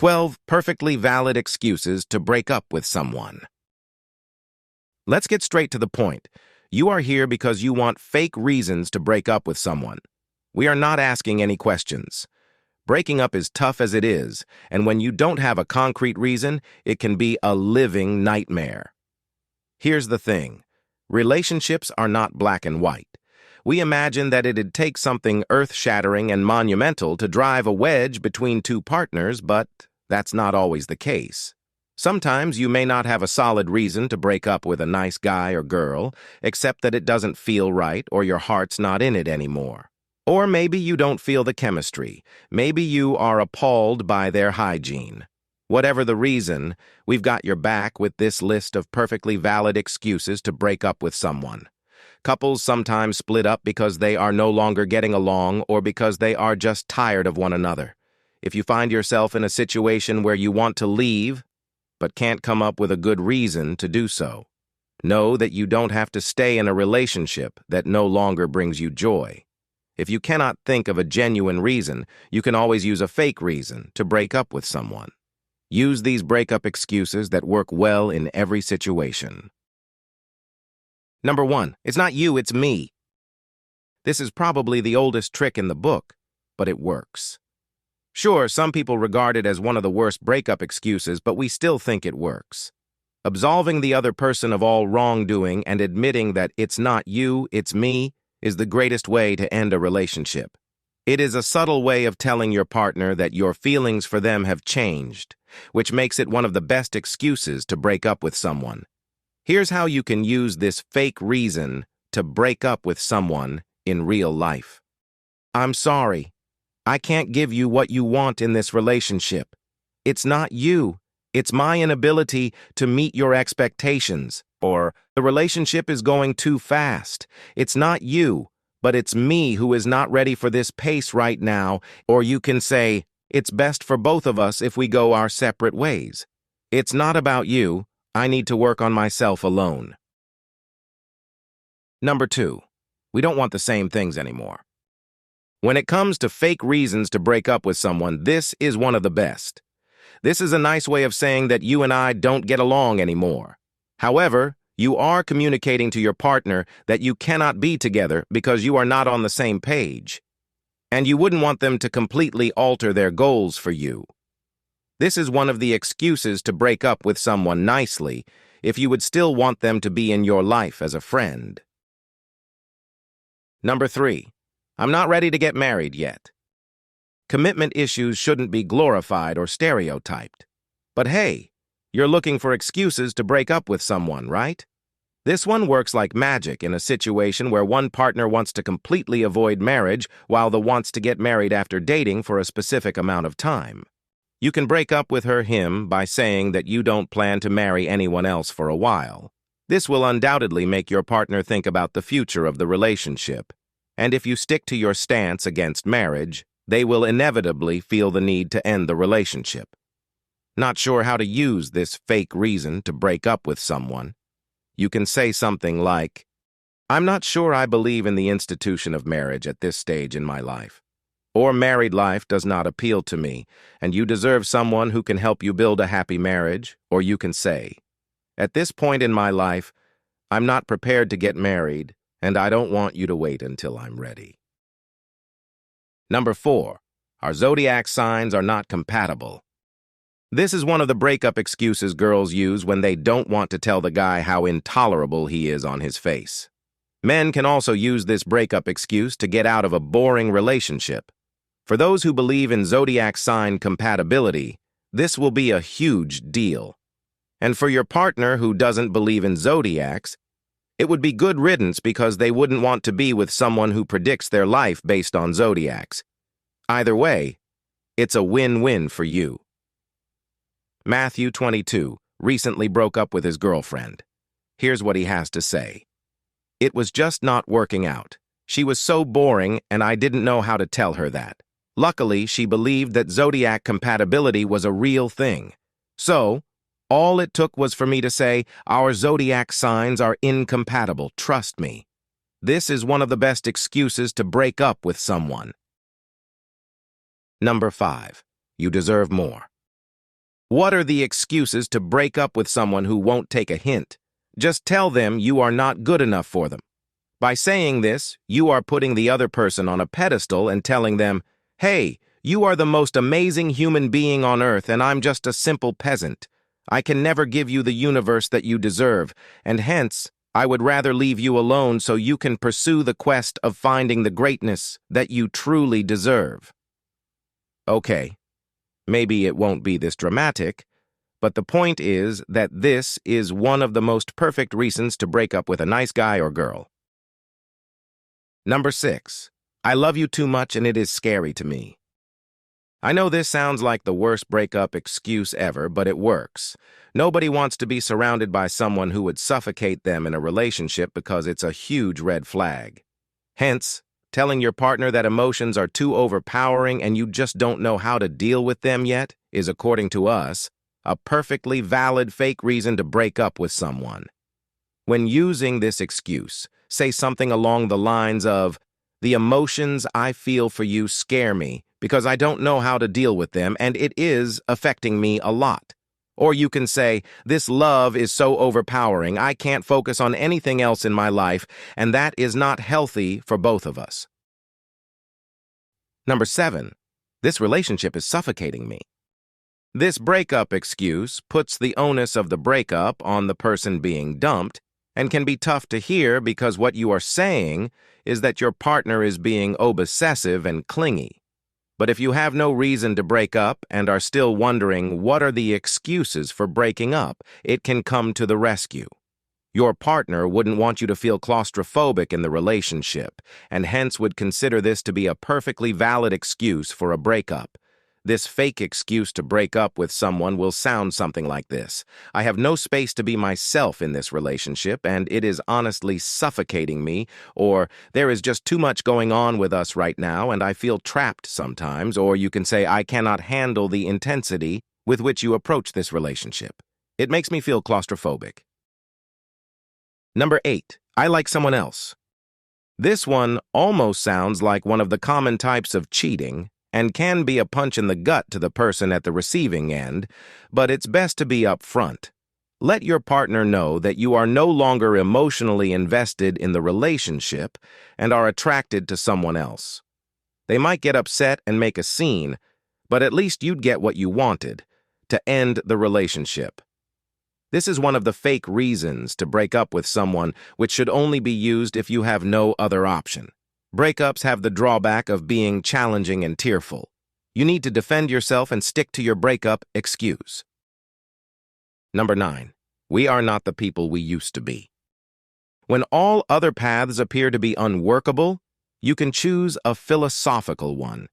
12 perfectly valid excuses to break up with someone. Let's get straight to the point. You are here because you want fake reasons to break up with someone. We are not asking any questions. Breaking up is tough as it is, and when you don't have a concrete reason, it can be a living nightmare. Here's the thing. Relationships are not black and white. We imagine that it'd take something earth-shattering and monumental to drive a wedge between two partners, but that's not always the case. Sometimes you may not have a solid reason to break up with a nice guy or girl, except that it doesn't feel right or your heart's not in it anymore. Or maybe you don't feel the chemistry. Maybe you are appalled by their hygiene. Whatever the reason, we've got your back with this list of perfectly valid excuses to break up with someone. Couples sometimes split up because they are no longer getting along or because they are just tired of one another. If you find yourself in a situation where you want to leave, but can't come up with a good reason to do so, know that you don't have to stay in a relationship that no longer brings you joy. If you cannot think of a genuine reason, you can always use a fake reason to break up with someone. Use these breakup excuses that work well in every situation. Number 1, it's not you, it's me. This is probably the oldest trick in the book, but it works. Sure, some people regard it as one of the worst breakup excuses, but we still think it works. Absolving the other person of all wrongdoing and admitting that it's not you, it's me, is the greatest way to end a relationship. It is a subtle way of telling your partner that your feelings for them have changed, which makes it one of the best excuses to break up with someone. Here's how you can use this fake reason to break up with someone in real life. I'm sorry. I can't give you what you want in this relationship. It's not you. It's my inability to meet your expectations. Or, the relationship is going too fast. It's not you, but it's me who is not ready for this pace right now. Or you can say, it's best for both of us if we go our separate ways. It's not about you. I need to work on myself alone. Number 2, we don't want the same things anymore. When it comes to fake reasons to break up with someone, this is one of the best. This is a nice way of saying that you and I don't get along anymore. However, you are communicating to your partner that you cannot be together because you are not on the same page. And you wouldn't want them to completely alter their goals for you. This is one of the excuses to break up with someone nicely if you would still want them to be in your life as a friend. Number 3, I'm not ready to get married yet. Commitment issues shouldn't be glorified or stereotyped. But hey, you're looking for excuses to break up with someone, right? This one works like magic in a situation where one partner wants to completely avoid marriage while the wants to get married after dating for a specific amount of time. You can break up with him by saying that you don't plan to marry anyone else for a while. This will undoubtedly make your partner think about the future of the relationship. And if you stick to your stance against marriage, they will inevitably feel the need to end the relationship. Not sure how to use this fake reason to break up with someone? You can say something like, I'm not sure I believe in the institution of marriage at this stage in my life. Or married life does not appeal to me, and you deserve someone who can help you build a happy marriage. Or you can say, at this point in my life, I'm not prepared to get married, and I don't want you to wait until I'm ready. Number 4, our zodiac signs are not compatible. This is one of the breakup excuses girls use when they don't want to tell the guy how intolerable he is on his face. Men can also use this breakup excuse to get out of a boring relationship. For those who believe in zodiac sign compatibility, this will be a huge deal. And for your partner who doesn't believe in zodiacs, it would be good riddance because they wouldn't want to be with someone who predicts their life based on zodiacs. Either way, it's a win-win for you. Matthew, 22, recently broke up with his girlfriend. Here's what he has to say. It was just not working out. She was so boring, and I didn't know how to tell her that. Luckily, she believed that zodiac compatibility was a real thing. So, all it took was for me to say, our zodiac signs are incompatible, trust me. This is one of the best excuses to break up with someone. Number 5, you deserve more. What are the excuses to break up with someone who won't take a hint? Just tell them you are not good enough for them. By saying this, you are putting the other person on a pedestal and telling them, "Hey, you are the most amazing human being on earth and I'm just a simple peasant. I can never give you the universe that you deserve, and hence, I would rather leave you alone so you can pursue the quest of finding the greatness that you truly deserve." Okay, maybe it won't be this dramatic, but the point is that this is one of the most perfect reasons to break up with a nice guy or girl. Number 6. I love you too much and it is scary to me. I know this sounds like the worst breakup excuse ever, but it works. Nobody wants to be surrounded by someone who would suffocate them in a relationship because it's a huge red flag. Hence, telling your partner that emotions are too overpowering and you just don't know how to deal with them yet is, according to us, a perfectly valid fake reason to break up with someone. When using this excuse, say something along the lines of, "The emotions I feel for you scare me because I don't know how to deal with them and it is affecting me a lot." Or you can say, "This love is so overpowering, I can't focus on anything else in my life, and that is not healthy for both of us." Number 7. This relationship is suffocating me. This breakup excuse puts the onus of the breakup on the person being dumped and can be tough to hear because what you are saying is that your partner is being obsessive and clingy. But if you have no reason to break up and are still wondering what are the excuses for breaking up, it can come to the rescue. Your partner wouldn't want you to feel claustrophobic in the relationship, and hence would consider this to be a perfectly valid excuse for a breakup. This fake excuse to break up with someone will sound something like this: "I have no space to be myself in this relationship, and it is honestly suffocating me," or "There is just too much going on with us right now, and I feel trapped sometimes," or you can say, "I cannot handle the intensity with which you approach this relationship. It makes me feel claustrophobic." Number 8. I like someone else. This one almost sounds like one of the common types of cheating and can be a punch in the gut to the person at the receiving end, but it's best to be upfront. Let your partner know that you are no longer emotionally invested in the relationship and are attracted to someone else. They might get upset and make a scene, but at least you'd get what you wanted: to end the relationship. This is one of the fake reasons to break up with someone, which should only be used if you have no other option. Breakups have the drawback of being challenging and tearful. You need to defend yourself and stick to your breakup excuse. Number 9. We are not the people we used to be. When all other paths appear to be unworkable, you can choose a philosophical one.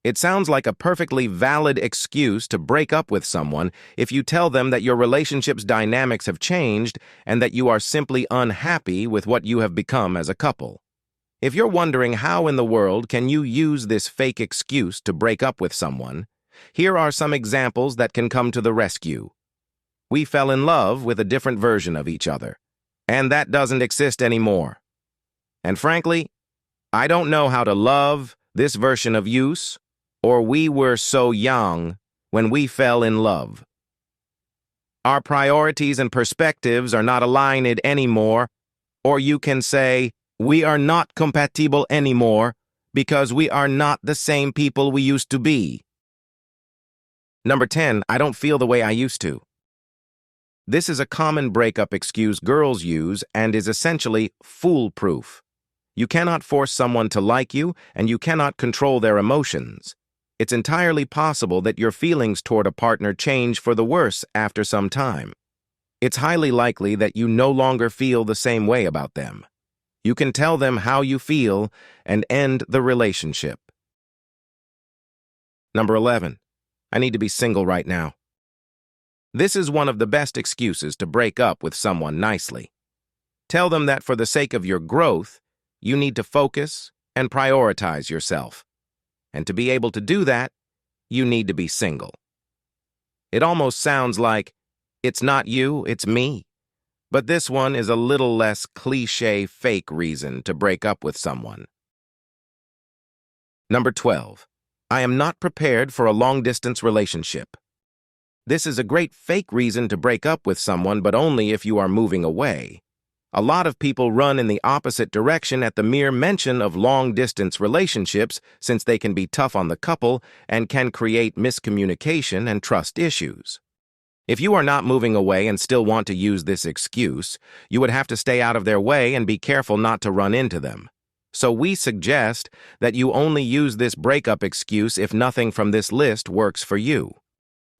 It sounds like a perfectly valid excuse to break up with someone if you tell them that your relationship's dynamics have changed and that you are simply unhappy with what you have become as a couple. If you're wondering how in the world can you use this fake excuse to break up with someone, here are some examples that can come to the rescue. We fell in love with a different version of each other, and that doesn't exist anymore. And frankly, I don't know how to love this version of use, or we were so young when we fell in love. Our priorities and perspectives are not aligned anymore, or you can say, we are not compatible anymore because we are not the same people we used to be. Number 10, I don't feel the way I used to. This is a common breakup excuse girls use and is essentially foolproof. You cannot force someone to like you, and you cannot control their emotions. It's entirely possible that your feelings toward a partner change for the worse after some time. It's highly likely that you no longer feel the same way about them. You can tell them how you feel and end the relationship. Number 11. I need to be single right now. This is one of the best excuses to break up with someone nicely. Tell them that for the sake of your growth, you need to focus and prioritize yourself. And to be able to do that, you need to be single. It almost sounds like, it's not you, it's me. But this one is a little less cliché fake reason to break up with someone. Number 12. I am not prepared for a long-distance relationship. This is a great fake reason to break up with someone, but only if you are moving away. A lot of people run in the opposite direction at the mere mention of long-distance relationships, since they can be tough on the couple and can create miscommunication and trust issues. If you are not moving away and still want to use this excuse, you would have to stay out of their way and be careful not to run into them. So we suggest that you only use this breakup excuse if nothing from this list works for you.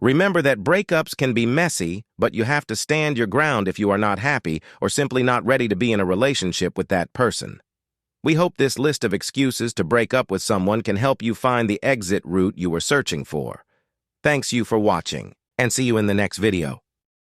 Remember that breakups can be messy, but you have to stand your ground if you are not happy or simply not ready to be in a relationship with that person. We hope this list of excuses to break up with someone can help you find the exit route you were searching for. Thanks you for watching, and see you in the next video.